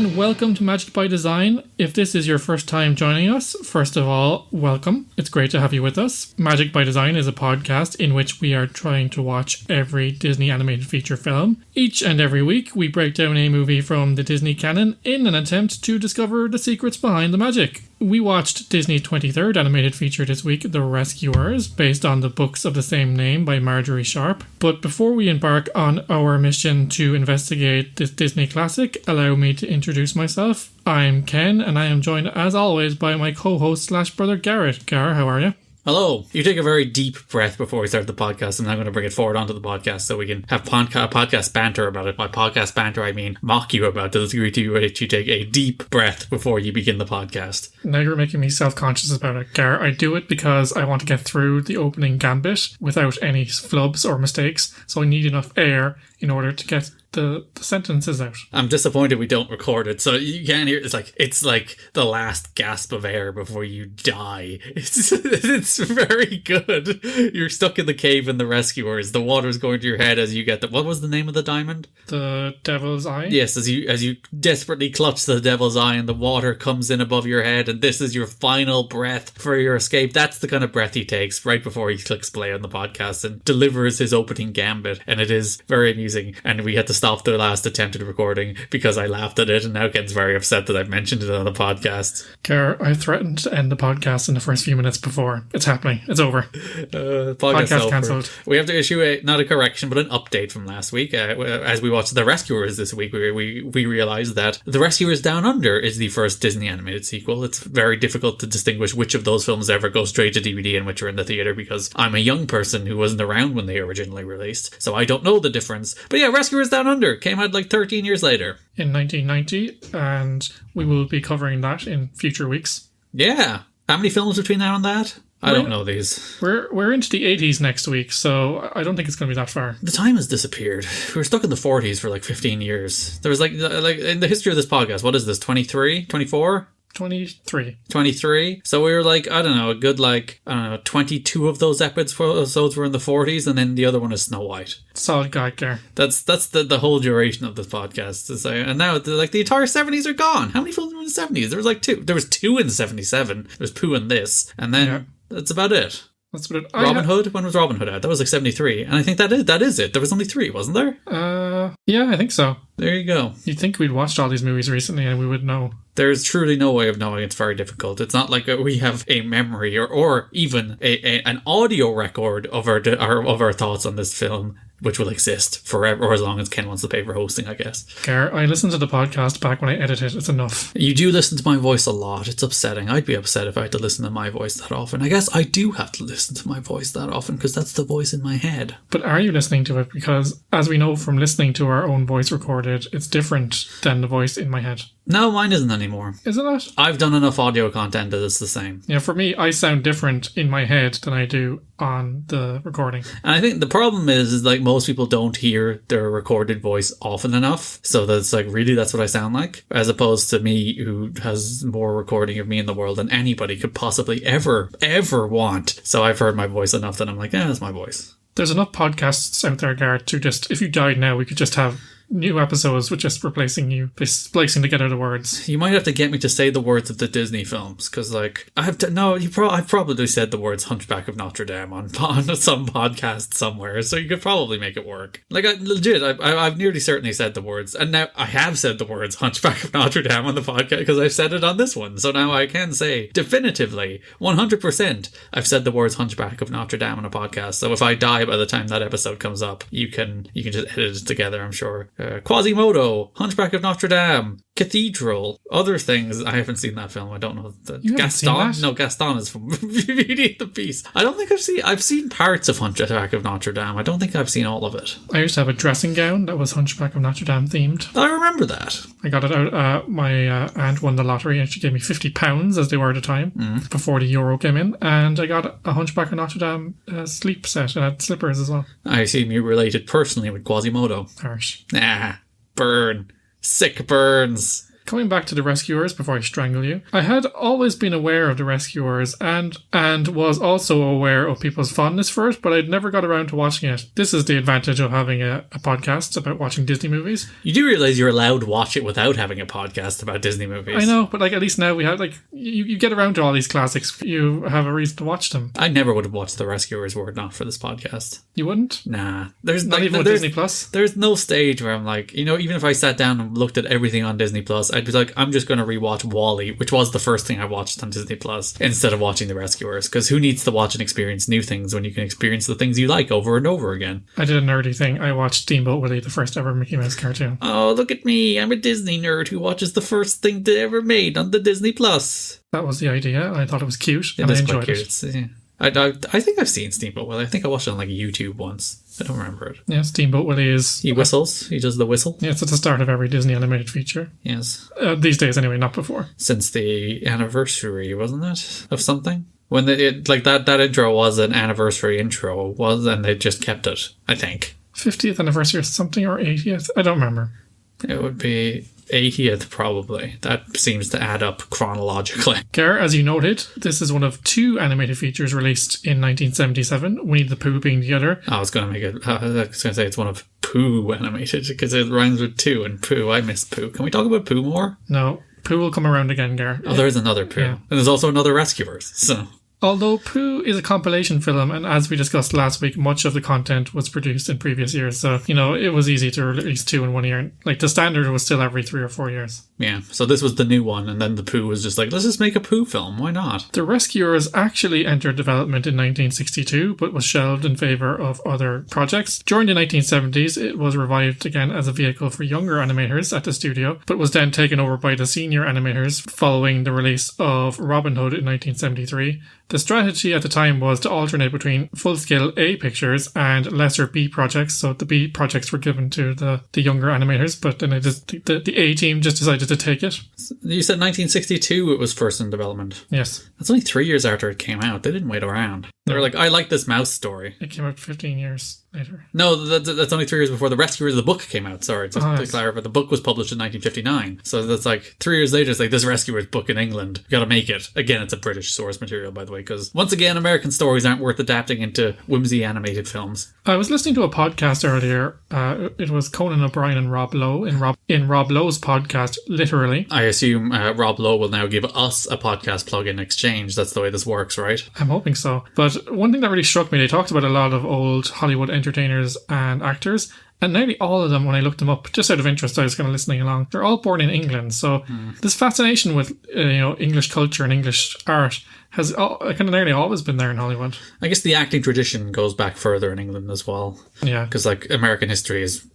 and welcome to Magic by Design. If this is your first time joining us, first of all, welcome. It's great to have you with us. Magic by Design is a podcast in which we are trying to watch every Disney animated feature film. Each and every week, we break down a movie from the Disney canon in an attempt to discover the secrets behind the magic. We watched Disney's 23rd animated feature this week, The Rescuers, based on the books of the same name by Margery Sharp. But before we embark on our mission to investigate this Disney classic, allow me to introduce myself. I'm Ken, and I am joined, as always, by my co-host / brother Garrett. Gar, how are you? Hello. You take a very deep breath before we start the podcast, and I'm going to bring it forward onto the podcast so we can have podcast banter about it. By podcast banter, I mean mock you about the degree to which you take a deep breath before you begin the podcast. Now you're making me self-conscious about it, Gar. I do it because I want to get through the opening gambit without any flubs or mistakes, so I need enough air in order to get the sentences out. I'm disappointed we don't record it, so you can't hear. It's like the last gasp of air before you die. It's very good. You're stuck in the cave in The Rescuers. The water's going to your head as you get the. What was the name of the diamond? The Devil's Eye. Yes, as you desperately clutch the Devil's Eye, and the water comes in above your head, and this is your final breath for your escape. That's the kind of breath he takes right before he clicks play on the podcast and delivers his opening gambit, and it is very amusing. And we had to stop the last attempted recording because I laughed at it, and now Ken's very upset that I've mentioned it on the podcast. Gar, I threatened to end the podcast in the first few minutes before. It's happening. It's over. Podcast cancelled. We have to issue not a correction, but an update from last week. As we watched The Rescuers this week, we realised that The Rescuers Down Under is the first Disney animated sequel. It's very difficult to distinguish which of those films ever go straight to DVD and which are in the theatre, because I'm a young person who wasn't around when they originally released, so I don't know the difference. But yeah, Rescuers Down Under came out like 13 years later. In 1990, and we will be covering that in future weeks. Yeah. How many films between now and that? I don't know these. We're into the 80s next week, so I don't think it's going to be that far. The time has disappeared. We were stuck in the 40s for like 15 years. There was like in the history of this podcast, what is this, 23? 24? 23. So we were like, I don't know, a good 22 of those episodes were in the 40s, and then the other one is Snow White. Solid guide, Gar. That's the whole duration of this podcast. And now the entire 70s are gone. How many films were in the 70s? There was like two. There was two in 77. There's Pooh in this, and then that's about it. That's about it. Robin Hood? When was Robin Hood out? That was like 73. And I think that is it. There was only 3, wasn't there? Yeah, I think so. There you go. You'd think we'd watched all these movies recently and we would know. There's truly no way of knowing. It's very difficult. It's not like we have a memory or even an audio record of our thoughts on this film, which will exist forever, or as long as Ken wants to pay for hosting, I guess. Gar, I listen to the podcast back when I edit it. It's enough. You do listen to my voice a lot. It's upsetting. I'd be upset if I had to listen to my voice that often. I guess I do have to listen to my voice that often because that's the voice in my head. But are you listening to it? Because as we know from listening to our own voice recorded, it's different than the voice in my head. No, mine isn't anymore. Is it not? I've done enough audio content that it's the same. Yeah, for me, I sound different in my head than I do on the recording. And I think the problem is like most people don't hear their recorded voice often enough. So that's like, really, that's what I sound like? As opposed to me, who has more recording of me in the world than anybody could possibly ever want. So I've heard my voice enough that I'm like, yeah, that's my voice. There's enough podcasts out there, Garrett, to just, if you died now, we could just have new episodes with just replacing you, splicing together the words. You might have to get me to say the words of the Disney films, because I've probably said the words Hunchback of Notre Dame on some podcast somewhere, so you could probably make it work. I've nearly certainly said the words, and now I have said the words Hunchback of Notre Dame on the podcast because I've said it on this one, so now I can say definitively 100% I've said the words Hunchback of Notre Dame on a podcast. So if I die by the time that episode comes up, you can just edit it together, I'm sure. Quasimodo, Hunchback of Notre Dame, Cathedral, other things. I haven't seen that film. I don't know. Gaston? No, Gaston is from Beauty and the Beast. I don't think I've seen parts of Hunchback of Notre Dame. I don't think I've seen all of it. I used to have a dressing gown that was Hunchback of Notre Dame themed. I remember that. I got it out. My aunt won the lottery and she gave me £50, as they were at the time, before the euro came in. And I got a Hunchback of Notre Dame sleep set and had slippers as well. I assume you related personally with Quasimodo. Harsh. Burn. Sick burns. Coming back to The Rescuers before I strangle you, I had always been aware of The Rescuers and was also aware of people's fondness for it, but I'd never got around to watching it. This is the advantage of having a podcast about watching Disney movies. You do realise you're allowed to watch it without having a podcast about Disney movies. I know, but like at least now we have, like, you get around to all these classics. You have a reason to watch them. I never would have watched The Rescuers were it not for this podcast. You wouldn't? Nah. There's Not even with Disney Plus? There's no stage where I'm like, you know, even if I sat down and looked at everything on Disney Plus, I'd be like, I'm just going to rewatch WALL-E, which was the first thing I watched on Disney Plus, instead of watching The Rescuers. Because who needs to watch and experience new things when you can experience the things you like over and over again? I did a nerdy thing. I watched Steamboat Willie, the first ever Mickey Mouse cartoon. Oh, look at me. I'm a Disney nerd who watches the first thing they ever made on the Disney Plus. That was the idea. I thought it was cute. It and is I quite enjoyed cute. it. Yeah. I think I've seen Steamboat Willie. I think I watched it on like YouTube once. I don't remember it. Yeah, Steamboat Willie is... He whistles. He does the whistle. Yeah, it's at the start of every Disney animated feature. Yes. These days anyway, not before. Since the anniversary, wasn't it? Of something? When that intro was an anniversary intro, and they just kept it, I think. 50th anniversary or something, or 80th? I don't remember. It would be 80th, probably. That seems to add up chronologically. Gar, as you noted, this is one of 2 animated features released in 1977, Winnie the Pooh being the other. I was going to make it... I was going to say it's one of Pooh animated, because it rhymes with 2 and Pooh. I miss Pooh. Can we talk about Pooh more? No. Pooh will come around again, Gar. Oh, there is another Pooh. Yeah. And there's also another Rescuers, so... Although Pooh is a compilation film, and as we discussed last week, much of the content was produced in previous years, so, you know, it was easy to release 2 in 1 year. Like, the standard was still every 3 or 4 years. Yeah, so this was the new one, and then the Pooh was just like, let's just make a Pooh film, why not? The Rescuers actually entered development in 1962, but was shelved in favour of other projects. During the 1970s, it was revived again as a vehicle for younger animators at the studio, but was then taken over by the senior animators following the release of Robin Hood in 1973. The strategy at the time was to alternate between full-scale A pictures and lesser B projects, so the B projects were given to the younger animators, but then the A team just decided to take it. You said 1962 it was first in development. Yes. That's only 3 years after it came out. They didn't wait around. They were like, I like this mouse story. It came out 15 years later. No, that's only 3 years before The Rescuers, the book came out. Sorry, to clarify. The book was published in 1959. So that's like 3 years later, it's like this Rescuers book in England. You gotta make it. Again, it's a British source material, by the way, because once again, American stories aren't worth adapting into whimsy animated films. I was listening to a podcast earlier. It was Conan O'Brien and Rob Lowe. In Rob Lowe's podcast, Literally. I assume Rob Lowe will now give us a podcast plug in exchange. That's the way this works, right? I'm hoping so. But one thing that really struck me, they talked about a lot of old Hollywood entertainers and actors, and nearly all of them, when I looked them up, just out of interest, I was kind of listening along, they're all born in England. So this fascination with English culture and English art has kind of nearly always been there in Hollywood. I guess the acting tradition goes back further in England as well. Yeah. Because like American history is,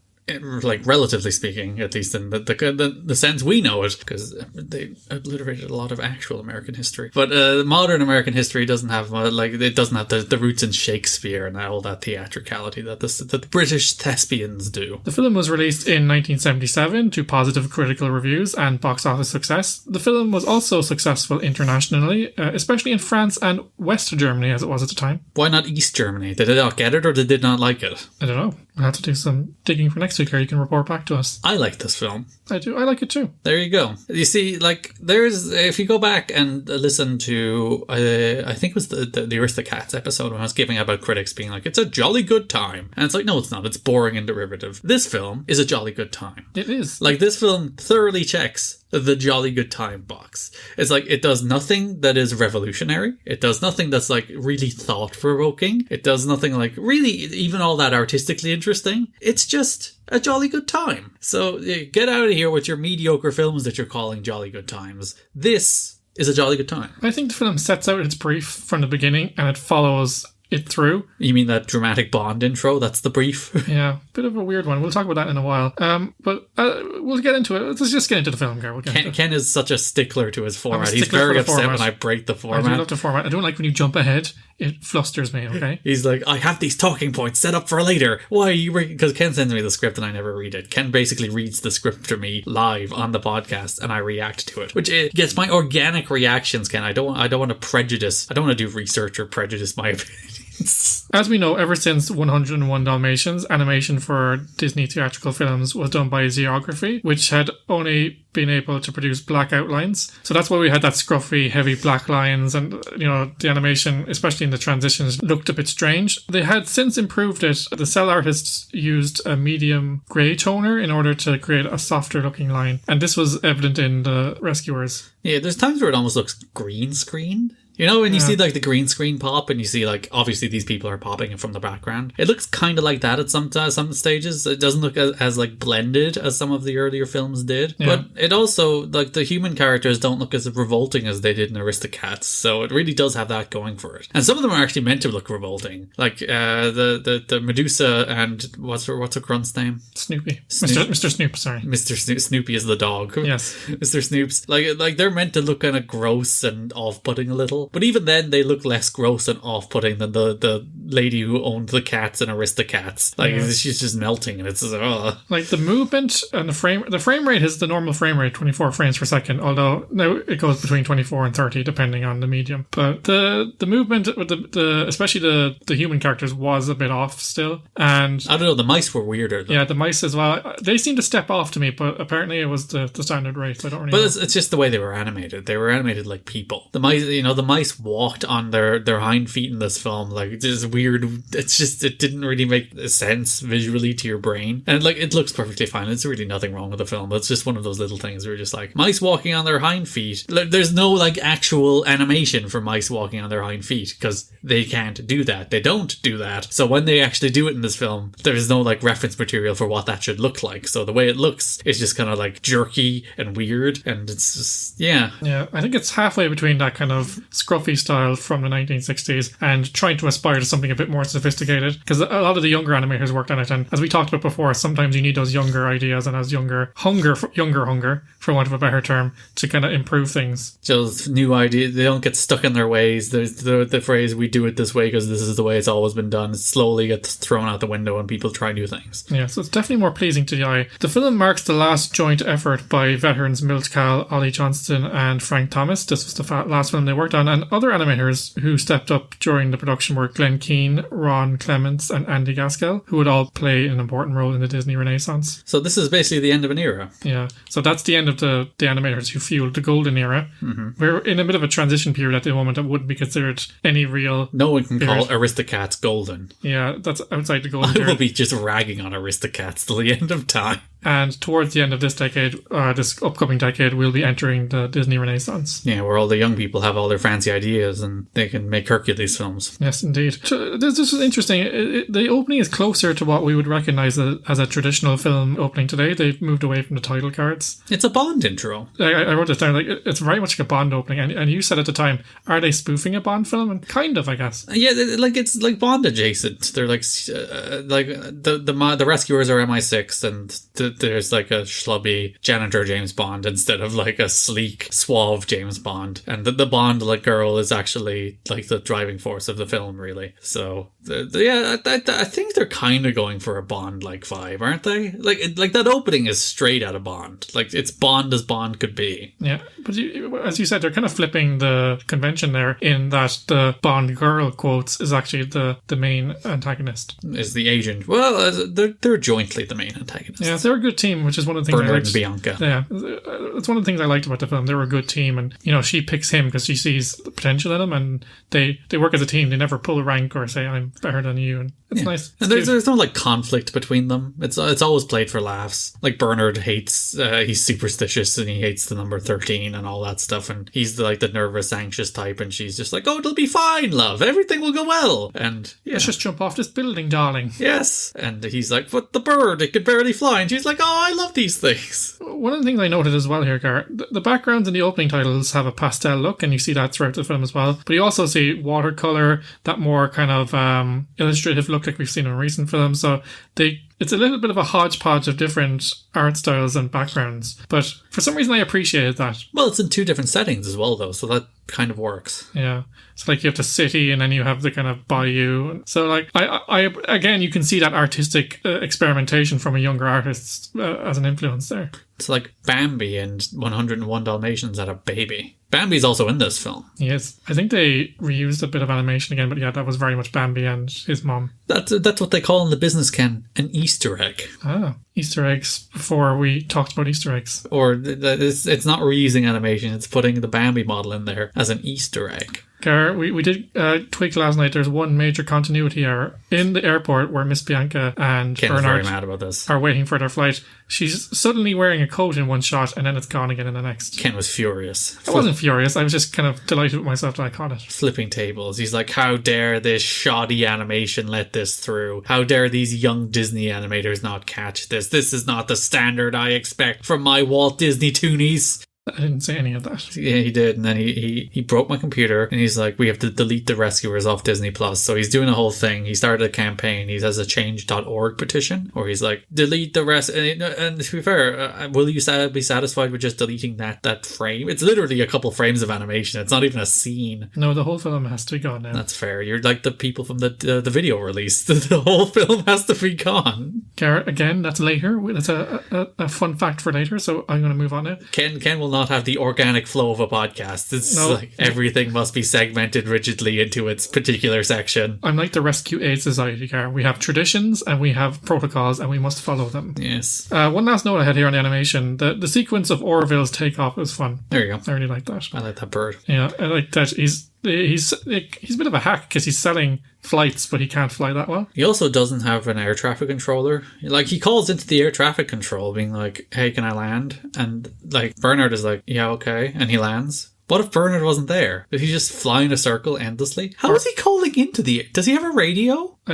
like, relatively speaking, at least in the sense we know it, because they obliterated a lot of actual American history. But modern American history doesn't have it doesn't have the roots in Shakespeare and all that theatricality that the British thespians do. The film was released in 1977 to positive critical reviews and box office success. The film was also successful internationally, especially in France and West Germany, as it was at the time. Why not East Germany? Did they not get it, or did they not like it? I don't know. We'll have to do some digging for next week, or you can report back to us. I like this film. I do. I like it too. There you go. You see, like, if you go back and listen to, I think it was the Aristocats episode when I was giving about critics being like, it's a jolly good time. And it's like, no, it's not. It's boring and derivative. This film is a jolly good time. It is. Like, this film thoroughly checks the jolly good time box. It's like, it does nothing that is revolutionary. It does nothing that's like really thought-provoking. It does nothing like really even all that artistically interesting. It's just a jolly good time. So get out of here with your mediocre films that you're calling jolly good times. This is a jolly good time. I think the film sets out its brief from the beginning and it follows it through. You mean that dramatic Bond intro? That's the brief? Yeah, bit of a weird one. We'll talk about that in a while. But we'll get into it. Let's just get into the film, Gar. Ken is such a stickler to his format. He's very upset when I break the format. I do love the format. I don't like when you jump ahead. It flusters me, okay? He's like, I have these talking points set up for later. Why are you reading? Because Ken sends me the script and I never read it. Ken basically reads the script to me live on the podcast and I react to it, which it gets my organic reactions, Ken. I don't want to prejudice. I don't want to do research or prejudice my opinion. lines. As we know, ever since 101 Dalmatians, animation for Disney theatrical films was done by Xerography, which had only been able to produce black outlines. So that's why we had that scruffy, heavy black lines, and, the animation, especially in the transitions, looked a bit strange. They had since improved it. The cell artists used a medium grey toner in order to create a softer looking line. And this was evident in the Rescuers. Yeah, there's times where it almost looks green screened. When you see the green screen pop and you see obviously these people are popping in from the background. It looks kind of like that at some stages. It doesn't look as blended as some of the earlier films did. Yeah. But it also, the human characters don't look as revolting as they did in Aristocats. So it really does have that going for it. And some of them are actually meant to look revolting. Like the Medusa and what's her grunt's name? Snoopy. Mr. Snoop, sorry. Mr. Snoopy is the dog. Yes. Mr. Snoops. Like they're meant to look kind of gross and off-putting a little. But even then, they look less gross and off-putting than the lady who owned the cats in Aristocats. She's just melting, and it's like the movement and the frame rate is the normal frame rate, 24 frames per second. Although now it goes between 24 and 30 depending on the medium. But the movement with especially the human characters was a bit off still. And I don't know, the mice were weirder though. Yeah, the mice as well. They seem to step off to me, but apparently it was the standard rate. I don't really know. It's just the way they were animated. They were animated like people. The mice walked on their hind feet in this film. Just weird. It didn't really make sense visually to your brain. And it looks perfectly fine. It's really nothing wrong with the film. It's just one of those little things where you're just mice walking on their hind feet. There's no actual animation for mice walking on their hind feet because they can't do that. They don't do that. So when they actually do it in this film, there's no reference material for what that should look like. So the way it looks is just kind of jerky and weird, and it's just yeah. I think it's halfway between that kind of scruffy style from the 1960s and trying to aspire to something a bit more sophisticated, because a lot of the younger animators worked on it, and as we talked about before, sometimes you need those younger ideas and younger hunger for want of a better term to kind of improve things. Just new ideas, they don't get stuck in their ways. There's the phrase, we do it this way because this is the way it's always been done. It slowly gets thrown out the window and people try new things. Yeah, so it's definitely more pleasing to the eye. The film marks the last joint effort by veterans Milt Kahl, Ollie Johnston and Frank Thomas. This was the last film they worked on, and other animators who stepped up during the production were Glenn Keane, Ron Clements and Andy Gaskell, who would all play an important role in the Disney Renaissance. So this is basically the end of an era. Yeah, so that's the end of the animators who fueled the golden era. Mm-hmm. We're in a bit of a transition period at the moment that wouldn't be considered any real... No one can call Aristocats golden. Yeah, that's outside the golden period. I will be just ragging on Aristocats till the end of time. And towards the end of this decade, this upcoming decade, we'll be entering the Disney Renaissance. Yeah, where all the young people have all their fancy ideas and they can make Hercules films. Yes, indeed. So this is interesting. The opening is closer to what we would recognise as a traditional film opening today. They've moved away from the title cards. It's a Bond intro. I wrote this down. It's very much like a Bond opening. And you said at the time, are they spoofing a Bond film? And kind of, I guess. Yeah, it's like Bond adjacent. They're the Rescuers are MI6 and there's a schlubby janitor James Bond instead of a sleek, suave James Bond. And the Bond girl is actually the driving force of the film, really. So I think they're kind of going for a Bond vibe, aren't they? That opening is straight out of Bond. It's Bond as Bond could be. Yeah, but as you said, they're kind of flipping the convention there in that the Bond girl, quotes, is actually the main antagonist. Is the agent. Well, they're jointly the main antagonists. Yeah, they're a good team, which is one of the things Bernard and Bianca. Yeah, it's one of the things I liked about the film. They were a good team, and she picks him because she sees the potential in him, and they work as a team. They never pull a rank or say I'm better than you, and it's nice. It's and there's no conflict between them. It's always played for laughs. Bernard hates he's superstitious and he hates the number 13 and all that stuff, and he's the nervous, anxious type, and she's just oh, it'll be fine, love. Everything will go well. And let's just jump off this building, darling. Yes. And he's but the bird, it could barely fly, and she's oh, I love these things. One of the things I noted as well here, Gar, the backgrounds in the opening titles have a pastel look, and you see that throughout the film as well. But you also see watercolour, that more kind of illustrative look like we've seen in recent films. So it's a little bit of a hodgepodge of different art styles and backgrounds. But for some reason I appreciated that. Well, it's in two different settings as well, though, so that kind of works. Yeah. So you have the city and then you have the kind of bayou. So I again, you can see that artistic experimentation from a younger artist as an influence there. It's like Bambi and 101 Dalmatians had a baby. Bambi's also in this film. Yes. I think they reused a bit of animation again, but yeah, that was very much Bambi and his mom. That's what they call in the business, Ken, an Easter egg. Ah, Easter eggs before we talked about Easter eggs. Or it's not reusing animation, it's putting the Bambi model in there as an Easter egg. Gar, we did tweak last night. There's one major continuity error in the airport where Miss Bianca and Ken is Bernard very mad about this. are waiting for their flight. She's suddenly wearing a coat in one shot and then it's gone again in the next. Ken was furious. I wasn't furious. I was just kind of delighted with myself that I caught it. Flipping tables. He's like, how dare this shoddy animation let this through? How dare these young Disney animators not catch this? This is not the standard I expect from my Walt Disney Toonies. I didn't say any of that. Yeah, he did. And then he broke my computer and he's like, we have to delete the rescuers off Disney Plus. So he's doing a whole thing. He started a campaign. He has a change.org petition where he's like, delete the rest. And to be fair, will you be satisfied with just deleting that frame? It's literally a couple frames of animation. It's not even a scene. No, the whole film has to be gone now. That's fair. You're like the people from the video release. The whole film has to be gone. Garrett, again, that's later. That's a fun fact for later. So I'm going to move on now. Ken will not have the organic flow of a podcast. It's like everything must be segmented rigidly into its particular section. I'm like the Rescue Aid Society, Gar. We have traditions and we have protocols and we must follow them. Yes. One last note I had here on the animation. The sequence of Orville's takeoff was fun. There you go. I really like that. I like that bird. Yeah, I like that. He's a bit of a hack because he's selling flights, but he can't fly that well. He also doesn't have an air traffic controller. Like, he calls into the air traffic control being like, hey, can I land? And like Bernard is like, yeah, okay. And he lands. What if Bernard wasn't there? Did he just fly in a circle endlessly? How is he calling into the air? Does he have a radio? I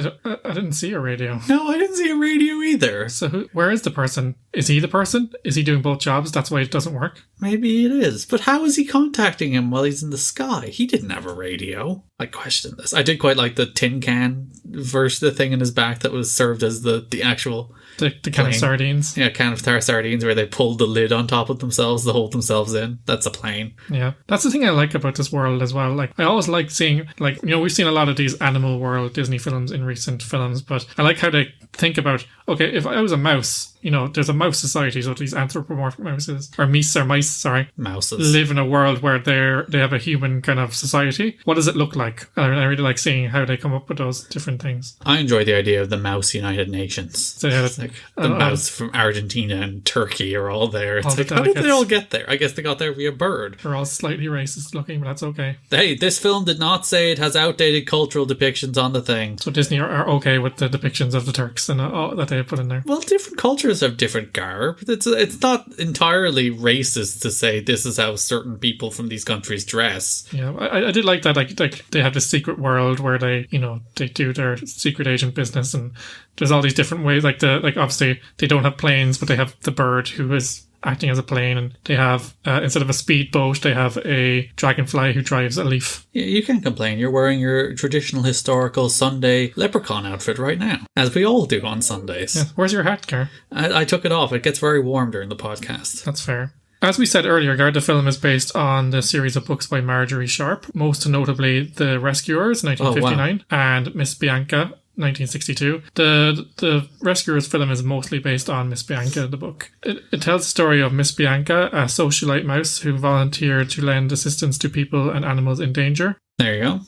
didn't see a radio. No, I didn't see a radio either. So where is the person? Is he the person? Is he doing both jobs? That's why it doesn't work? Maybe it is. But how is he contacting him while he's in the sky? He didn't have a radio. I question this. I did quite like the tin can versus the thing in his back that was served as the actual... The can of sardines. Yeah, can of sardines where they pulled the lid on top of themselves to hold themselves in. That's a plane. Yeah. That's the thing I like about this world as well. Like, I always like seeing, like, we've seen a lot of these animal world Disney films in recent films, but I like how they think about, okay, if I was a mouse, there's a mouse society, so these anthropomorphic mouses, or mice, mouses, live in a world where they have a human kind of society. What does it look like? I really like seeing how they come up with those different things. I enjoy the idea of the Mouse United Nations. So yeah, it's like the mouse from Argentina and Turkey are all there. It's like, how did they all get there? I guess they got there via bird. They're all slightly racist looking, but that's okay. Hey, this film did not say it has outdated cultural depictions on the thing. So Disney are okay with the depictions of the Turks and all that they put in there. Well, different cultures have different garb. It's not entirely racist to say this is how certain people from these countries dress. Yeah, I did like that. Like they have this secret world where they do their secret agent business, and there's all these different ways. Like obviously they don't have planes, but they have the bird who is acting as a plane, and they have instead of a speedboat, they have a dragonfly who drives a leaf. Yeah, you can't complain. You're wearing your traditional historical Sunday leprechaun outfit right now, as we all do on Sundays. Yeah. Where's your hat, Gar? I took it off. It gets very warm during the podcast. That's fair. As we said earlier, Gar, the film is based on the series of books by Margery Sharp, most notably The Rescuers, 1959, and Miss Bianca, 1962. The Rescuers film is mostly based on Miss Bianca, the book. It tells the story of Miss Bianca, a socialite mouse who volunteered to lend assistance to people and animals in danger. There you go.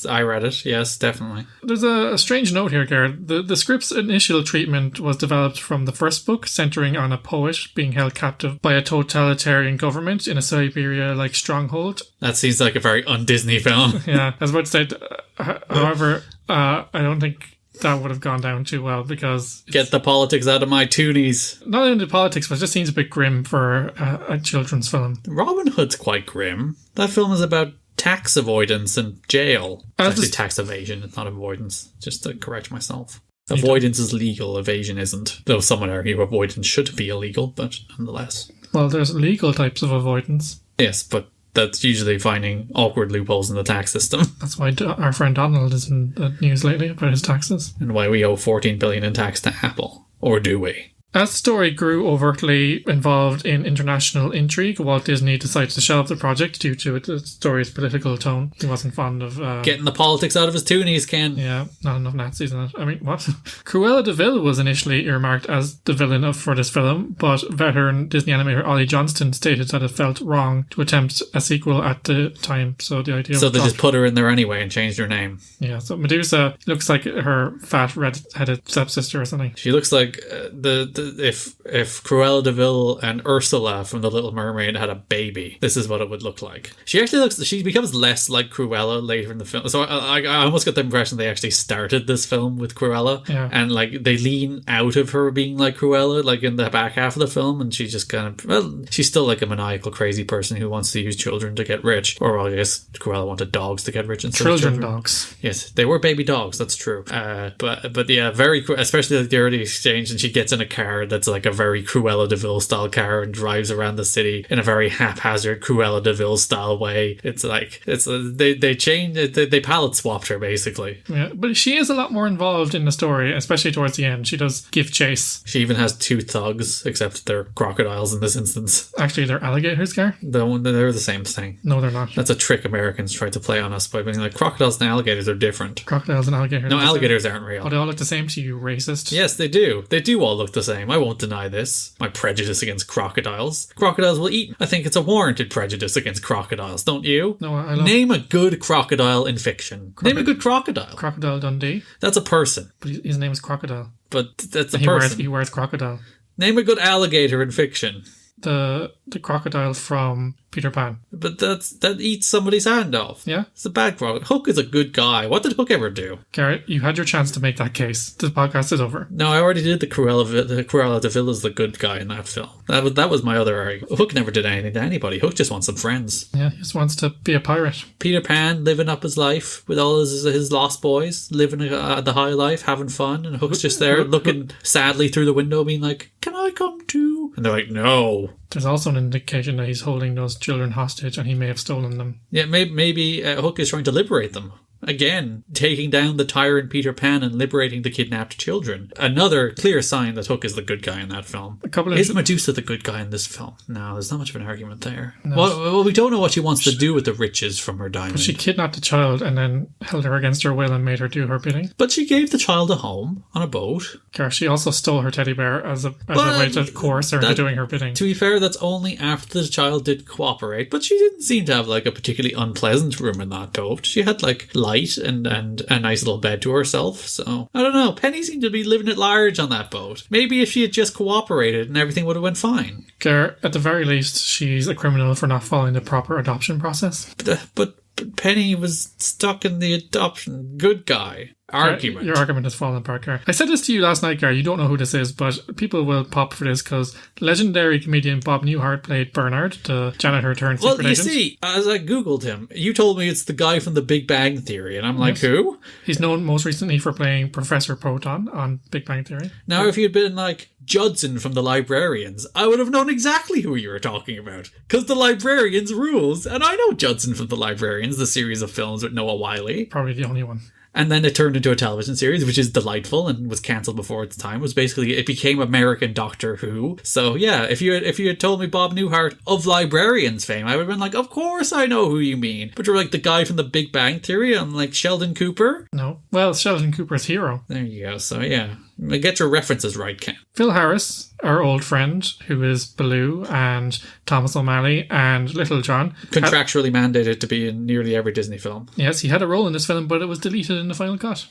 I read it. Yes, definitely. There's a strange note here, Garrett. The script's initial treatment was developed from the first book, centering on a poet being held captive by a totalitarian government in a Siberia-like stronghold. That seems like a very un-Disney film. Yeah, I was about to say, however, I don't think that would have gone down too well because... Get the politics out of my toonies. Not only the politics, but it just seems a bit grim for a children's film. Robin Hood's quite grim. That film is about tax avoidance and jail. It's actually tax evasion, it's not avoidance. Just to correct myself. Avoidance is legal, evasion isn't. Though some would argue avoidance should be illegal, but nonetheless. Well, there's legal types of avoidance. Yes, but that's usually finding awkward loopholes in the tax system. That's why our friend Donald is in the news lately about his taxes. And why we owe $14 billion in tax to Apple. Or do we? As the story grew overtly involved in international intrigue, Walt Disney decided to shelve the project due to the story's political tone. He wasn't fond of... getting the politics out of his toonies, Ken. Yeah, not enough Nazis in it. I mean, what? Cruella de Vil was initially earmarked as the villain for this film, but veteran Disney animator Ollie Johnston stated that it felt wrong to attempt a sequel at the time, so the idea... So they just put her in there anyway and changed her name. Yeah, so Medusa looks like her fat, red-headed stepsister or something. She looks like if Cruella de Vil and Ursula from The Little Mermaid had a baby, this is what it would look like. She becomes less like Cruella later in the film. So I almost got the impression they actually started this film with Cruella, and like they lean out of her being like Cruella, like in the back half of the film, and she just kind of, well, she's still like a maniacal, crazy person who wants to use children to get rich. Or well, I guess Cruella wanted dogs to get rich instead of children. Dogs. Yes, they were baby dogs. That's true. But yeah, very, especially like the early exchange, and she gets in a car that's like a very Cruella de Vil style car and drives around the city in a very haphazard Cruella de Vil style way. It's like they changed, they palette swapped her basically. Yeah, but she is a lot more involved in the story, especially towards the end. She does give chase. She even has two thugs, except they're crocodiles in this instance. Actually, they're alligators, Gar? They're the same thing. No, they're not. That's a trick Americans tried to play on us by being like, crocodiles and alligators are different. Crocodiles and alligators. No, alligators aren't real. Oh, they all look the same to you, racist? Yes, they do. They do all look the same. I won't deny this. My prejudice against crocodiles. Crocodiles will eat. I think it's a warranted prejudice against crocodiles, don't you? No, I love... Name a good crocodile in fiction. Name a good crocodile. Crocodile Dundee. That's a person. But his name is Crocodile. But that's a person. He wears crocodile. Name a good alligator in fiction. The crocodile from Peter Pan. But that eats somebody's hand off. Yeah. It's a bad crocodile. Hook is a good guy. What did Hook ever do? Garrett, you had your chance to make that case. The podcast is over. No, I already did the Cruella de Vil is the good guy in that film. That was my other argument. Hook never did anything to anybody. Hook just wants some friends. Yeah, he just wants to be a pirate. Peter Pan living up his life with all his lost boys, living the high life, having fun, and Hook's just there looking sadly through the window being like, can I come too? And they're like, no. There's also an indication that he's holding those children hostage and he may have stolen them. Yeah, maybe Hook is trying to liberate them. Again, taking down the tyrant Peter Pan and liberating the kidnapped children. Another clear sign that Hook is the good guy in that film. Is Medusa the good guy in this film? No, there's not much of an argument there. No. Well, we don't know what she wants to do with the riches from her diamond. But she kidnapped a child and then held her against her will and made her do her bidding. But she gave the child a home on a boat. She also stole her teddy bear as a way to coerce her into doing her bidding. To be fair, that's only after the child did cooperate. But she didn't seem to have like a particularly unpleasant room in that boat. She had like light and a nice little bed to herself. So I don't know. Penny seemed to be living at large on that boat. Maybe if she had just cooperated and everything would have went fine. At the very least, she's a criminal for not following the proper adoption process. But Penny was stuck in the adoption good guy argument. Your argument is falling apart, Gar. I said this to you last night, Gar. You don't know who this is, but people will pop for this because legendary comedian Bob Newhart played Bernard, the janitor turned secret agent. Well, you see, as I googled him, you told me it's the guy from The Big Bang Theory, and I'm like, who? He's known most recently for playing Professor Proton on Big Bang Theory. Now, if you'd been like Judson from The Librarians, I would have known exactly who you were talking about, because The Librarians rules, and I know Judson from The Librarians, the series of films with Noah Wyle. Probably the only one. And then it turned into a television series, which is delightful and was cancelled before its time. It became American Doctor Who. So yeah, if you had told me Bob Newhart of Librarians fame, I would have been like, of course I know who you mean. But you're like the guy from The Big Bang Theory. I'm like Sheldon Cooper. No, well, Sheldon Cooper's hero. There you go. So yeah, get your references right, Ken. Phil Harris, our old friend, who is Baloo and Thomas O'Malley and Little John. Contractually mandated to be in nearly every Disney film. Yes, he had a role in this film, but it was deleted in the final cut.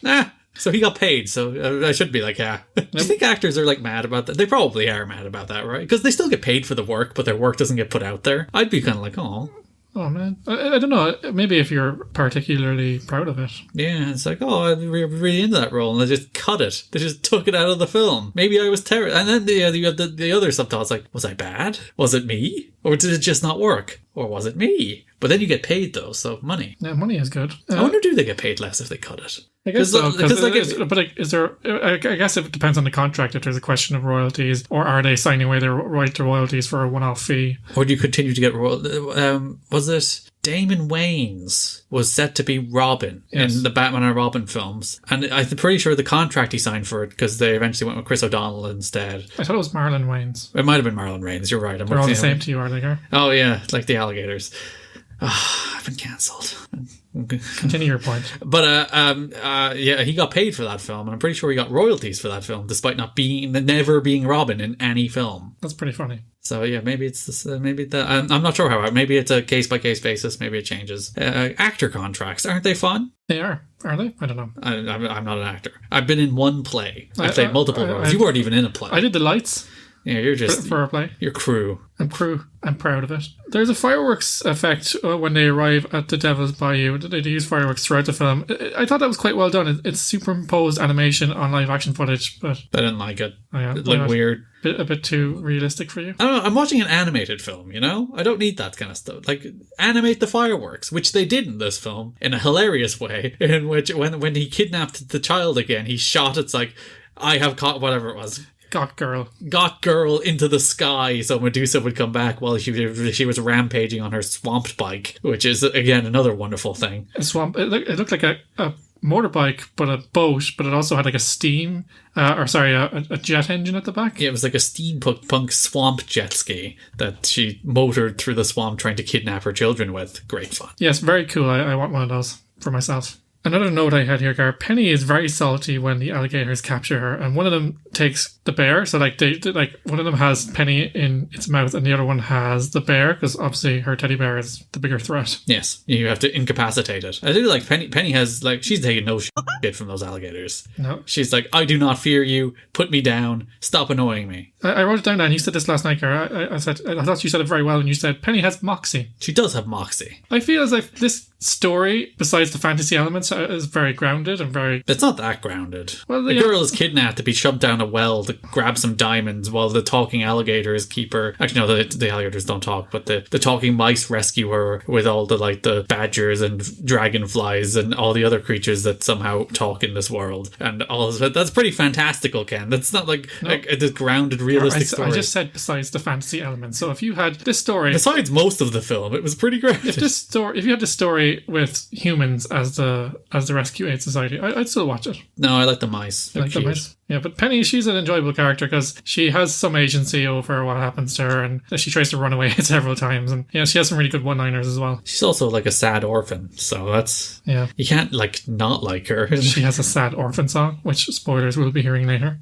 So he got paid, so I should be like, yeah. Do you think actors are like mad about that? They probably are mad about that, right? Because they still get paid for the work, but their work doesn't get put out there. I'd be kind of like, oh. Oh, man. I don't know. Maybe if you're particularly proud of it. Yeah, it's like, oh, I'm really into that role. And they just cut it. They just took it out of the film. Maybe I was terrible. And then the other subtitles like, was I bad? Was it me? Or did it just not work? Or was it me? But then you get paid, though, so money. Yeah, money is good. I wonder, do they get paid less if they cut it? I guess so. I guess it depends on the contract if there's a question of royalties, or are they signing away their right to royalties for a one-off fee? Or do you continue to get was it Damon Wayans was set to be Robin in the Batman and Robin films. And I'm pretty sure the contract he signed for it, because they eventually went with Chris O'Donnell instead. I thought it was Marlon Wayans. It might have been Marlon Wayans, you're right. They're all the same to you, are they, Gar? Oh, yeah, like the alligators. I've been cancelled. Continue your point. But yeah, he got paid for that film, and I'm pretty sure he got royalties for that film, despite never being Robin in any film. That's pretty funny. So yeah, maybe it's this, maybe that. I'm not sure how. Maybe it's a case by case basis. Maybe it changes. Actor contracts, aren't they fun? They are they? I don't know. I'm not an actor. I've been in one play. I played multiple roles. You weren't even in a play. I did the lights. Yeah, you're just for a play. You're crew. I'm proud of it. There's a fireworks effect when they arrive at the Devil's Bayou. They use fireworks throughout the film. I thought that was quite well done. It's superimposed animation on live action footage, but I didn't like it. Oh, yeah. It looked weird. A bit too realistic for you? I don't know. I'm watching an animated film, you know? I don't need that kind of stuff. Like, animate the fireworks, which they did in this film in a hilarious way, in which when he kidnapped the child again, he shot it's like, I have caught whatever it was. Got girl into the sky so Medusa would come back while she was rampaging on her swamped bike, which is, again, another wonderful thing. It looked like a motorbike, but a boat, but it also had like a steam, a jet engine at the back. Yeah, it was like a steampunk swamp jet ski that she motored through the swamp trying to kidnap her children with. Great fun. Yes, very cool. I want one of those for myself. Another note I had here, Gar, Penny is very salty when the alligators capture her, and one of them takes the bear, so like one of them has Penny in its mouth and the other one has the bear, because obviously her teddy bear is the bigger threat. Yes, you have to incapacitate it. I do like Penny has, like, she's taking no shit from those alligators. No. She's like, I do not fear you, put me down, stop annoying me. I wrote it down and you said this last night, Gar. I thought you said it very well when you said Penny has moxie. She does have moxie. I feel as if this story, besides the fantasy elements, is very grounded and very... It's not that grounded. Well, the girl is kidnapped to be shoved down a well to grab some diamonds while the talking alligators keep her... Actually, no, the alligators don't talk, but the talking mice rescue her with all the badgers and dragonflies and all the other creatures that somehow talk in this world. And all of that. That's pretty fantastical, Ken. That's not like a grounded, realistic story. I just said besides the fantasy elements. So if you had this story... Besides most of the film, it was pretty grounded. If you had this story with humans as the Rescue Aid Society, I'd still watch it. No, I like the mice. They're cute. The mice? Yeah, but Penny, she's an enjoyable character because she has some agency over what happens to her, and she tries to run away several times, and she has some really good one-liners as well. She's also like a sad orphan, so that's... Yeah. You can't not like her. She has a sad orphan song, which, spoilers, we'll be hearing later.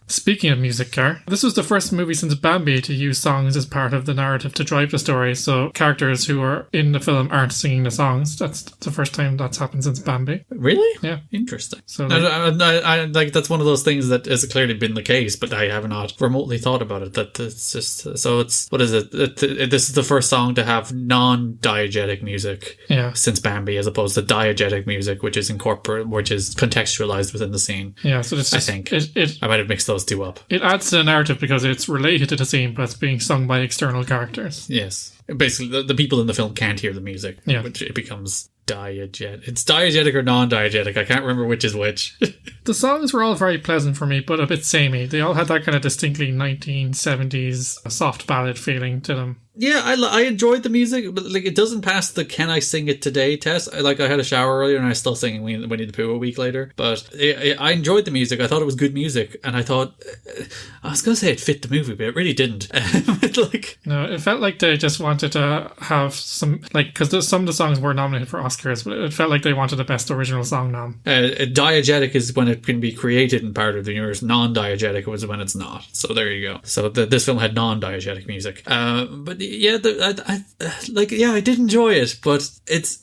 Speaking of music, Gar, this was the first movie since Bambi to use songs as part of the narrative to drive the story, so characters who are in the film aren't singing the songs. That's the first time that's happened since Bambi. Really? Yeah. Interesting. So I that's one of those things that has clearly been the case, but I have not remotely thought about it. That it's just... So it's... What is it? This is the first song to have non-diegetic music since Bambi, as opposed to diegetic music, which is contextualized within the scene. Yeah, so it's just... I think. I might have mixed those two up. It adds to the narrative because it's related to the scene, but it's being sung by external characters. Yes. Basically, the people in the film can't hear the music, which it becomes diegetic. It's diegetic or non-diegetic. I can't remember which is which. The songs were all very pleasant for me, but a bit samey. They all had that kind of distinctly 1970s soft ballad feeling to them. Yeah, I enjoyed the music, but it doesn't pass the "Can I sing it today?" test. I had a shower earlier and I was still singing Winnie the Pooh a week later. But I enjoyed the music. I thought it was good music, and I thought I was going to say it fit the movie, but it really didn't. No, it felt like they just wanted to have some because some of the songs were nominated for Oscars, but it felt like they wanted a Best Original Song nom. Diegetic is when it can be created in part of the universe. Non-diegetic was when it's not. So there you go. So this film had non-diegetic music, but. Yeah, I did enjoy it, but it's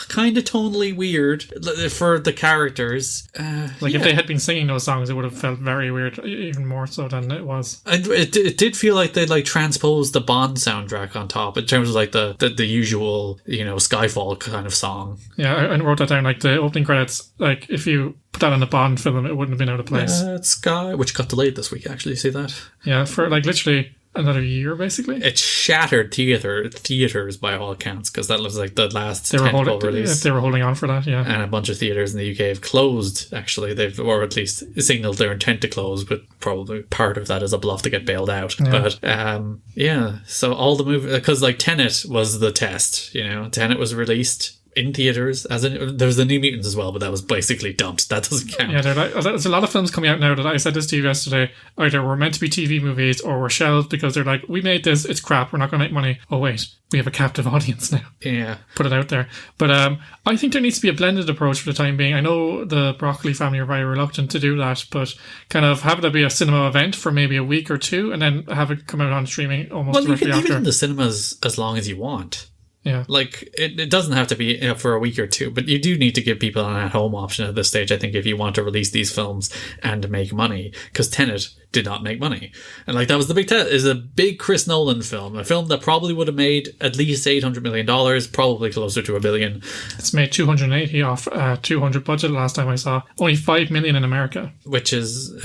kind of tonally weird for the characters. If they had been singing those songs, it would have felt very weird, even more so than it was. It did feel like they transposed the Bond soundtrack on top in terms of the usual Skyfall kind of song. Yeah, I wrote that down. The opening credits, if you put that on a Bond film, it wouldn't have been out of place. Sky, which got delayed this week. Actually, see that? Yeah, for literally another year, basically. It shattered theaters by all accounts, because that was like the last tentpole release. They were holding on for that, yeah. And a bunch of theaters in the UK have closed, actually. Or at least signaled their intent to close, but probably part of that is a bluff to get bailed out. Yeah. But so all the movies, because like Tenet was the test, Tenet was released in theaters, there's the New Mutants as well, but that was basically dumped. That doesn't count. Yeah, there's a lot of films coming out now that I said this to you yesterday. Either were meant to be TV movies or were shelved because they're like, we made this, it's crap, we're not going to make money. Oh wait, we have a captive audience now. Yeah, put it out there. But I think there needs to be a blended approach for the time being. I know the Broccoli family are very reluctant to do that, but kind of have it be a cinema event for maybe a week or two, and then have it come out on streaming almost directly after. Well, you can leave it in the cinemas as long as you want. Yeah. Like, it doesn't have to be for a week or two, but you do need to give people an at-home option at this stage, I think, if you want to release these films and make money. Because Tenet did not make money. And, like, that was the big test. Is a big Chris Nolan film. A film that probably would have made at least $800 million, probably closer to $1 billion. It's made 280 off 200 budget last time I saw. Only $5 million in America. Which is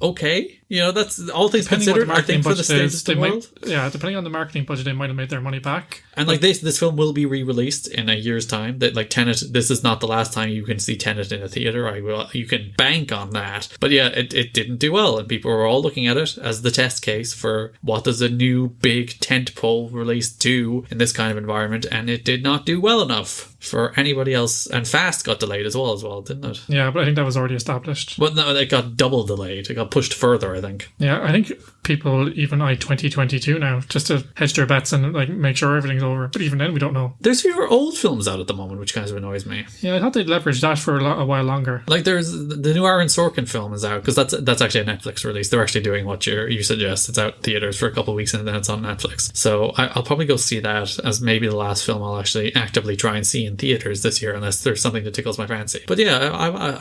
okay. That's all things considered, I think, for the state of the world. Depending on the marketing budget, they might have made their money back. And like this film will be re-released in a year's time. That like Tenet, this is not the last time you can see Tenet in a theater. You can bank on that. But yeah, it didn't do well, and people were all looking at it as the test case for what does a new big tentpole release do in this kind of environment, and it did not do well enough for anybody else. And Fast got delayed as well, didn't it? Yeah, but I think that was already established. Well, no, it got double delayed. It got pushed further, I think. Yeah, I think people even eye 2022 now just to hedge their bets and like make sure everything's over. But even then, we don't know. There's fewer old films out at the moment, which kind of annoys me. Yeah, I thought they'd leverage that for a while longer. Like there's the new Aaron Sorkin film is out, because that's actually a Netflix release. They're actually doing what you suggest. It's out in theaters for a couple of weeks and then it's on Netflix. So I'll probably go see that as maybe the last film I'll actually actively try and see in theaters this year, unless there's something that tickles my fancy. But yeah,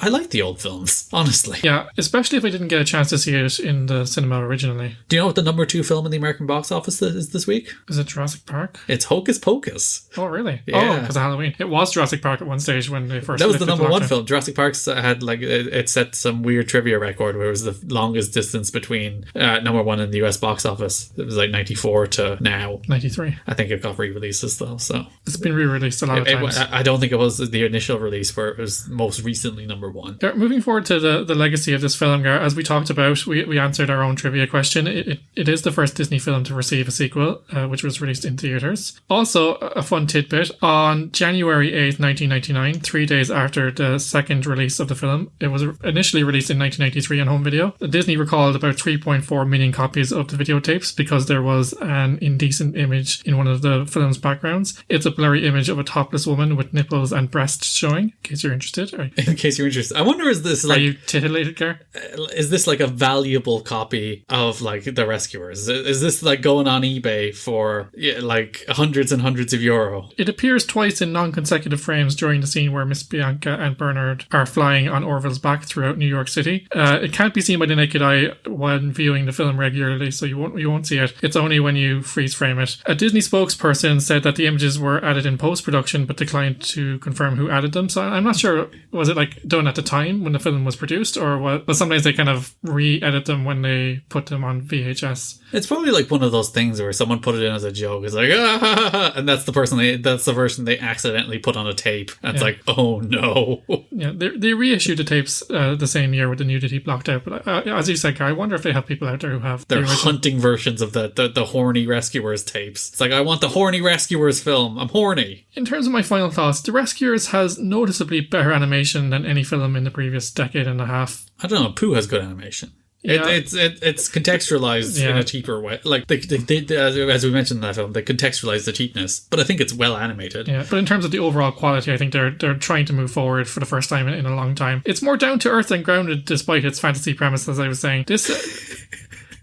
I like the old films, honestly. Yeah, especially if I didn't get a chance to see it in the cinema originally. Do you know what the number 2 film in the American box office is this week? Is it Jurassic Park? It's Hocus Pocus. Oh, really? Yeah. Oh, because of Halloween. It was Jurassic Park at one stage when they first... That was the number 1 film. Jurassic Park's had like it set some weird trivia record where it was the longest distance between number 1 in the US box office. It was like 94 to now. 93. I think it got re-releases though, so... It's been re-released a lot of times. I don't think it was the initial release where it was most recently number 1. Moving forward to the legacy of this film, Gar, as we talked about, we answered our own trivia question. It is the first Disney film to receive a sequel, which was released in theaters. Also, a fun tidbit, on January 8th, 1999, 3 days after the second release of the film, it was initially released in 1993 on home video. Disney recalled about 3.4 million copies of the videotapes because there was an indecent image in one of the film's backgrounds. It's a blurry image of a topless woman with nipples and breasts showing, in case you're interested. In case you're interested. I wonder, is this like... Are you titillated, Gar? Is this like a valuable copy of like The Rescuers? Is this like going on eBay for like hundreds and hundreds of euro? It appears twice in non-consecutive frames during the scene where Miss Bianca and Bernard are flying on Orville's back throughout New York City. It can't be seen by the naked eye when viewing the film regularly, so you won't see it. It's only when you freeze frame it. A Disney spokesperson said that the images were added in post-production but declined to confirm who added them, so I'm not sure, was it like done at the time when the film was produced, or what? But sometimes they kind of re-edit them when they put them on VHS. It's probably like one of those things where someone put it in as a joke. It's like, and that's the version they accidentally put on a tape. And it's like, oh no. Yeah, they reissued the tapes the same year with the nudity blocked out. But as you said, I wonder if they have people out there who have... They're hunting versions of the horny Rescuers tapes. It's like, I want the horny Rescuers film. I'm horny. In terms of my final thoughts, The Rescuers has noticeably better animation than any film in the previous decade and a half. I don't know, Pooh has good animation. Yeah. It's contextualized in a cheaper way. Like they, as we mentioned in that film, they contextualize the cheapness, but I think it's well animated. Yeah, but in terms of the overall quality, I think they're trying to move forward for the first time in a long time. It's more down to earth and grounded, despite its fantasy premise, as I was saying.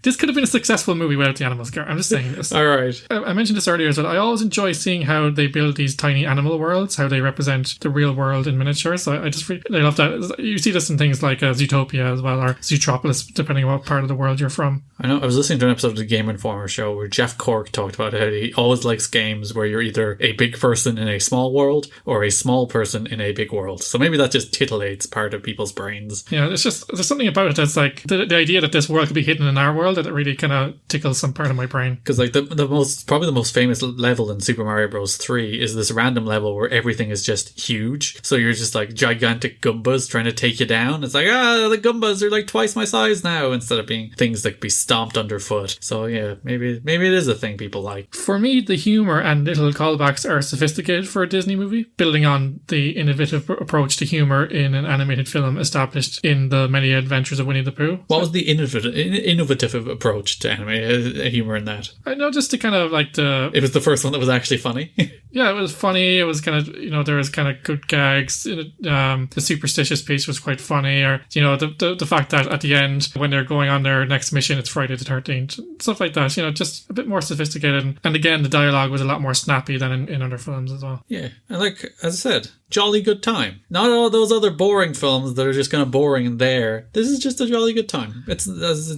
This could have been a successful movie without the animals, Gar. I'm just saying this. All right. I mentioned this earlier as well. I always enjoy seeing how they build these tiny animal worlds, how they represent the real world in miniature. So I just really love that. You see this in things like Zootopia as well, or Zootropolis, depending on what part of the world you're from. I know I was listening to an episode of the Game Informer show where Jeff Cork talked about how he always likes games where you're either a big person in a small world or a small person in a big world. So maybe that just titillates part of people's brains. Yeah, it's just, there's something about it that's like, the idea that this world could be hidden in our world, that it really kind of tickles some part of my brain. Because like probably the most famous level in Super Mario Bros. 3 is this random level where everything is just huge. So you're just like gigantic Goombas trying to take you down. It's like, the Goombas are like twice my size now, instead of being things that could be stomped underfoot. So yeah, maybe it is a thing people like. For me, the humor and little callbacks are sophisticated for a Disney movie, building on the innovative approach to humor in an animated film established in the Many Adventures of Winnie the Pooh. What was the innovative approach to animated humor in that? I know, just to kind of like It was the first one that was actually funny. Yeah, it was funny. It was kind of, there was kind of good gags. The superstitious piece was quite funny, or the fact that at the end when they're going on their next mission, it's Friday the 13th, stuff like that. Just a bit more sophisticated, and again, the dialogue was a lot more snappy than in other films as well. Yeah, and like as I said, jolly good time. Not all those other boring films that are just kind of boring and there. This is just a jolly good time. It's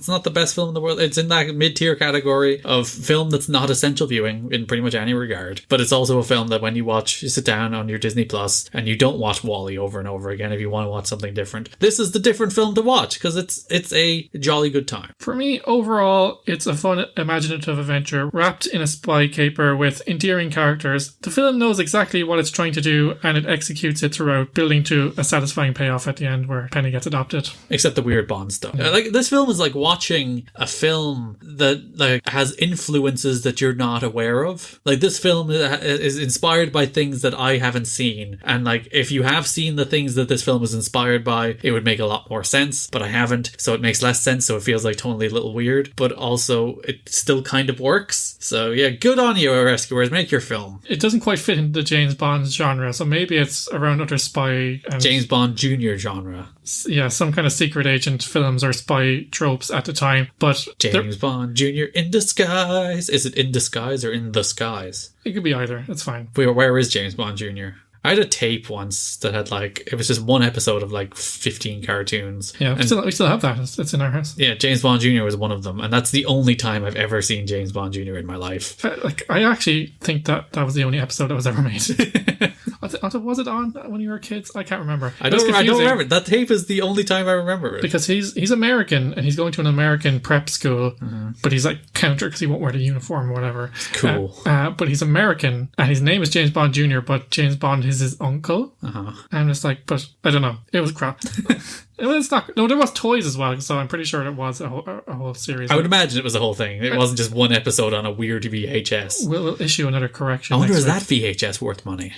not the best film in the world. It's in that mid-tier category of film that's not essential viewing in pretty much any regard. But it's also a film that when you watch, you sit down on your Disney Plus and you don't watch WALL-E over and over again if you want to watch something different. This is the different film to watch because it's a jolly good time. For me, overall, it's a fun, imaginative adventure wrapped in a spy caper with endearing characters. The film knows exactly what it's trying to do, and it executes it throughout, building to a satisfying payoff at the end where Penny gets adopted. Except the weird Bond stuff. Like, this film is like watching a film that like has influences that you're not aware of. Like, this film is inspired by things that I haven't seen, and like if you have seen the things that this film is inspired by, it would make a lot more sense, but I haven't, so it makes less sense, so it feels like tonally a little weird, but also it still kind of works. So yeah, good on you, Rescuers, make your film. It doesn't quite fit into the James Bond genre, so maybe it's around other spy and James Bond Jr. genre. Yeah, some kind of secret agent films or spy tropes at the time, but James Bond Jr. in disguise. Is it in disguise or in the skies? It could be either. It's fine. Where is James Bond Jr.? I had a tape once that had it was just one episode of 15 cartoons. Yeah, we still have that. It's in our house. Yeah, James Bond Jr. was one of them, and that's the only time I've ever seen James Bond Jr. in my life. I actually think that was the only episode that was ever made. Was it on when you were kids? I can't remember. I don't remember. That tape is the only time I remember it. Because he's American, and he's going to an American prep school, but he's counter because he won't wear the uniform or whatever. Cool. But he's American, and his name is James Bond Jr., but James Bond is his uncle. And I'm just but I don't know. It was crap. It was not. No, there was toys as well, so I'm pretty sure it was a whole series. I would imagine it was a whole thing. It wasn't just one episode on a weird VHS. We'll issue another correction. I wonder, is that VHS worth money?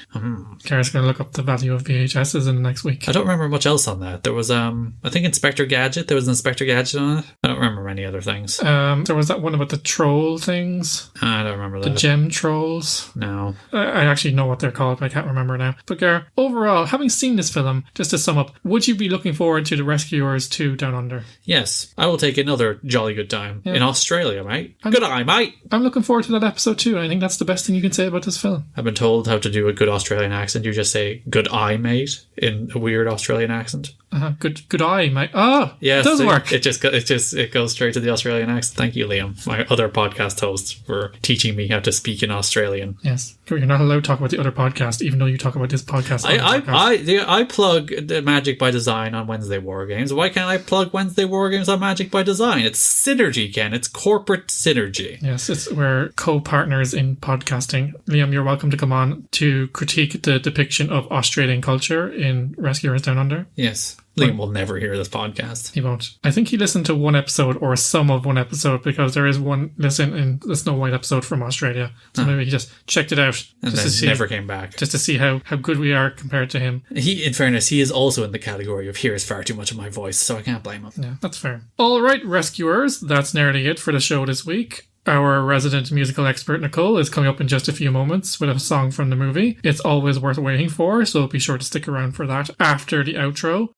Kara's going to look up the value of VHSs in the next week. I don't remember much else on that. There was, I think Inspector Gadget. There was an Inspector Gadget on it. I don't remember many other things. There was that one about the troll things. I don't remember that. The gem trolls. No. I actually know what they're called, but I can't remember now. But Gar, overall, having seen this film, just to sum up, would you be looking forward to The Rescuers 2 Down Under? Yes, I will take another jolly good time in Australia, mate. Good eye, mate. I'm looking forward to that episode too, and I think that's the best thing you can say about this film. I've been told how to do a good Australian accent. You just say "good eye, mate" in a weird Australian accent. Good eye, mate. Oh, yes, it does work. It goes straight to the Australian accent. Thank you, Liam, my other podcast host, for teaching me how to speak in Australian. Yes, you're not allowed to talk about the other podcast, even though you talk about this podcast. I plug the Magic by Design on Wednesday War Games. Why can't I plug Wednesday War Games on Magic by Design? It's synergy, Ken. It's corporate synergy. Yes, we're co-partners in podcasting. Liam, you're welcome to come on to critique the depiction of Australian culture in Rescuers Down Under. Yes. Liam will never hear this podcast. He won't. I think he listened to one episode or some of one episode, because there is one listen in the Snow White episode from Australia. So maybe he just checked it out. And then never came back. Just to see how good we are compared to him. In fairness, he is also in the category of hears far too much of my voice, so I can't blame him. Yeah, that's fair. All right, Rescuers, that's nearly it for the show this week. Our resident musical expert, Nicole, is coming up in just a few moments with a song from the movie. It's always worth waiting for, so be sure to stick around for that after the outro.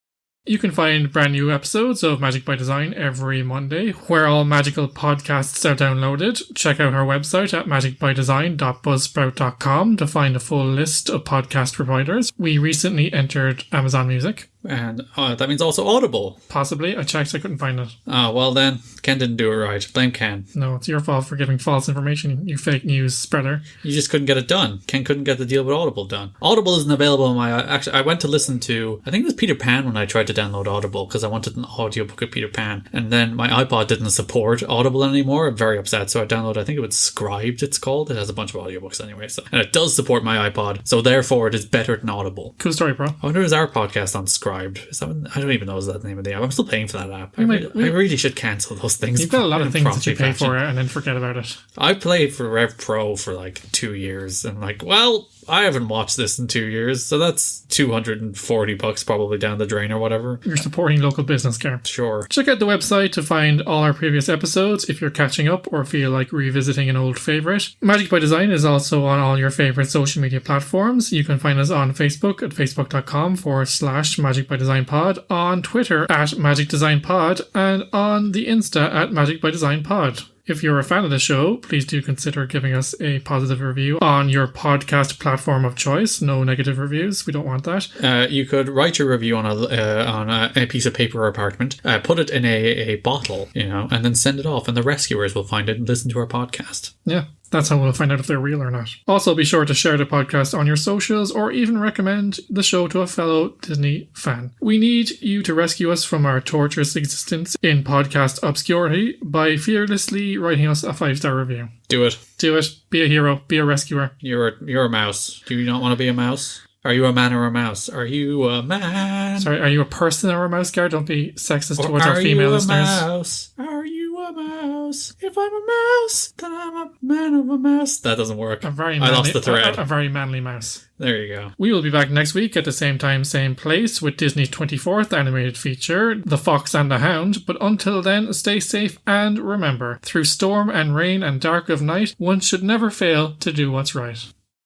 You can find brand new episodes of Magic by Design every Monday, where all magical podcasts are downloaded. Check out our website at magicbydesign.buzzsprout.com to find a full list of podcast providers. We recently entered Amazon Music. And that means also Audible. Possibly. I checked, I couldn't find it. Oh, well then, Ken didn't do it right. Blame Ken. No, it's your fault for giving false information, you fake news spreader. You just couldn't get it done. Ken couldn't get the deal with Audible done. Audible isn't available on my... Actually, I went to listen to... I think it was Peter Pan when I tried to download Audible because I wanted an audiobook of Peter Pan. And then my iPod didn't support Audible anymore. I'm very upset. So I downloaded, I think it was Scribed, it's called. It has a bunch of audiobooks anyway. So, and it does support my iPod. So therefore, it is better than Audible. Cool story, bro. I wonder is our podcast on Scribed? Is that... I don't even know is that the name of the app. I'm still paying for that app. I really should cancel those things. You've got a lot of things that you pay for and then forget about it. I played for Rev Pro for like 2 years and like, well, I haven't watched this in 2 years, so that's $240 probably down the drain or whatever. You're supporting local business, Gar. Sure. Check out the website to find all our previous episodes if you're catching up or feel like revisiting an old favourite. Magic by Design is also on all your favourite social media platforms. You can find us on Facebook at facebook.com/Magic by Design Pod, on Twitter at Magic Design Pod, and on the Insta at Magic by Design Pod. If you're a fan of the show, please do consider giving us a positive review on your podcast platform of choice. No negative reviews. We don't want that. You could write your review on a piece of paper or parchment, put it in a bottle, and then send it off, and the rescuers will find it and listen to our podcast. Yeah. That's how we'll find out if they're real or not. Also, be sure to share the podcast on your socials or even recommend the show to a fellow Disney fan. We need you to rescue us from our torturous existence in podcast obscurity by fearlessly writing us a 5-star review. Do it. Do it. Be a hero. Be a rescuer. You're a mouse. Do you not want to be a mouse? Are you a man or a mouse? Are you a man? Sorry, are you a person or a mouse, Gar? Don't be sexist towards our female listeners. Are you a mouse? If I'm a mouse, then I'm a man of a mouse. That doesn't work. I lost the thread. A very manly mouse. There you go. We will be back next week at the same time, same place with Disney's 24th animated feature, The Fox and the Hound. But until then, stay safe and remember, through storm and rain and dark of night, one should never fail to do what's right.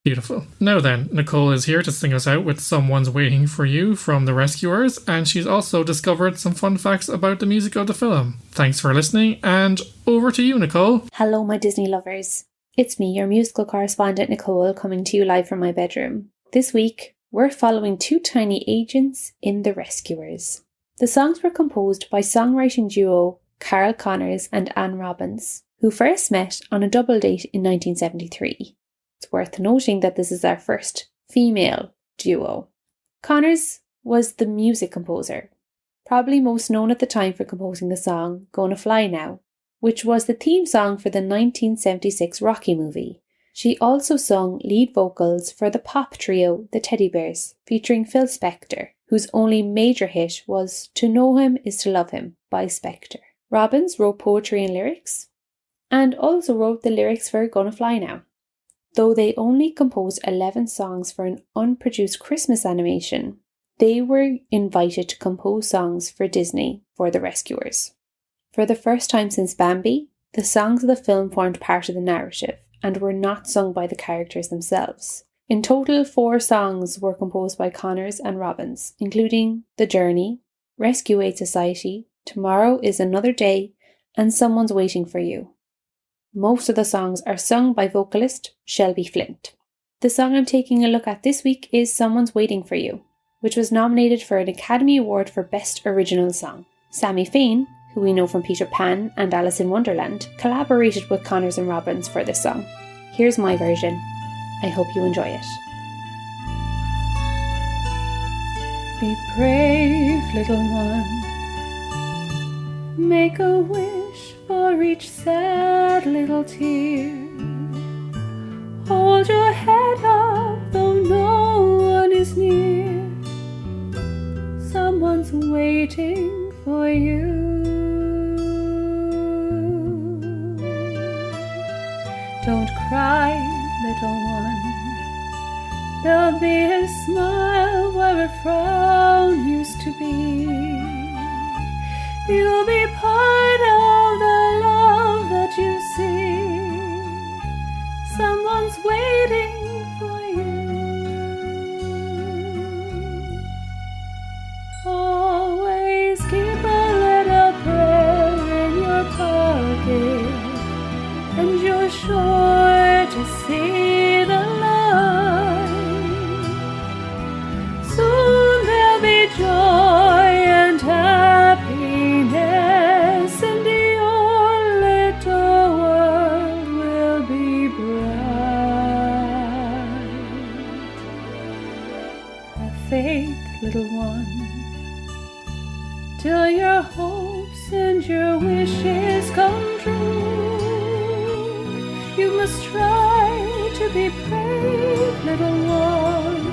Beautiful. Now then, Nicole is here to sing us out with Someone's Waiting for You from The Rescuers, and she's also discovered some fun facts about the music of the film. Thanks for listening, and over to you, Nicole. Hello, my Disney lovers. It's me, your musical correspondent, Nicole, coming to you live from my bedroom. This week, we're following 2 tiny agents in The Rescuers. The songs were composed by songwriting duo Carl Connors and Anne Robbins, who first met on a double date in 1973. It's worth noting that this is our first female duo. Connors was the music composer, probably most known at the time for composing the song Gonna Fly Now, which was the theme song for the 1976 Rocky movie. She also sung lead vocals for the pop trio The Teddy Bears, featuring Phil Spector, whose only major hit was To Know Him Is to Love Him by Spector. Robbins wrote poetry and lyrics, and also wrote the lyrics for Gonna Fly Now. Though they only composed 11 songs for an unproduced Christmas animation, they were invited to compose songs for Disney for The Rescuers. For the first time since Bambi, the songs of the film formed part of the narrative and were not sung by the characters themselves. In total, 4 songs were composed by Connors and Robbins, including The Journey, Rescue Aid Society, Tomorrow is Another Day, and Someone's Waiting for You. Most of the songs are sung by vocalist Shelby Flint. The song I'm taking a look at this week is Someone's Waiting for You, which was nominated for an Academy Award for Best Original Song. Sammy Fain, who we know from Peter Pan and Alice in Wonderland, collaborated with Connors and Robbins for this song. Here's my version. I hope you enjoy it. Be brave, little one. Make a wish for each sad little tear. Hold your head up though no one is near. Someone's waiting for you. Don't cry, little one. There'll be a smile where a frown used to be. You'll be part of the love that you see. Someone's waiting for you. Always keep a little prayer in your pocket, and you're sure to see the light. Soon there'll be joy faith, little one, till your hopes and your wishes come true. You must try to be brave, little one.